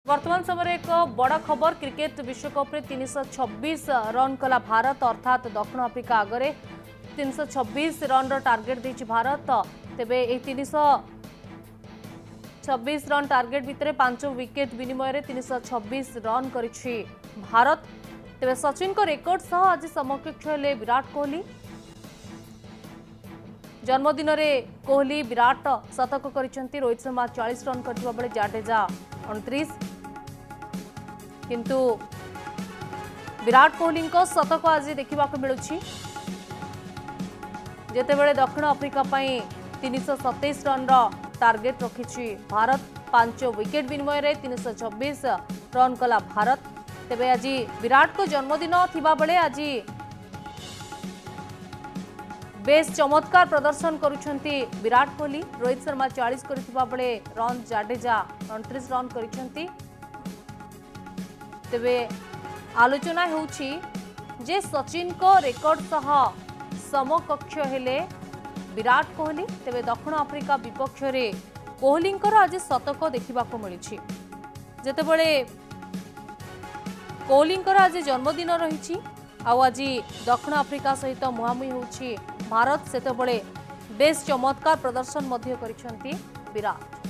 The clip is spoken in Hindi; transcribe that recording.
वर्तमान समय एक बड़ खबर क्रिकेट विश्वकप रे 326 रन कला भारत अर्थात दक्षिण अफ्रिका आगरे 326 रन रो टार्गेट देछि भारत। तेबे ए 326 रन टार्गेट भितर 5 विकेट विनिमय रे 326 रन करिछि भारत। तेबे सचिन को रेकर्ड सह आज समकक्ष हेले विराट कोहली। जन्मदिन रे कोहली विराट शतक करिसेंती। रोहित शर्मा 40 रन करथिबा बेले जाडेजा 29 किंतु विराट कोहली को शतक आज देखा मिलूँ जितेबले दक्षिण अफ्रिका 327 रन टार्गेट रखी भारत। 5 विकेट विनिमय रे 326 रन कला भारत। तेबे आज विराट को जन्मदिन थिबा बेले आज बेस चमत्कार प्रदर्शन करुछंती विराट कोहली। रोहित शर्मा 40 करथिबा बेले रन जाडेजा 29 रन करिसेंती। तेबे आलोचना होउछि जे सचिन को रेकर्ड सह समकक्ष हेले विराट कोहली। तेबे दक्षिण अफ्रिका विपक्ष रे कोहली आज शतक देखा मिली जितेबले कोहली आज जन्मदिन रही आज दक्षिण अफ्रिका सहित मुहांमुही होउछि भारत। सेतेबले बेस चमत्कार प्रदर्शन मध्य करिसेंती विराट।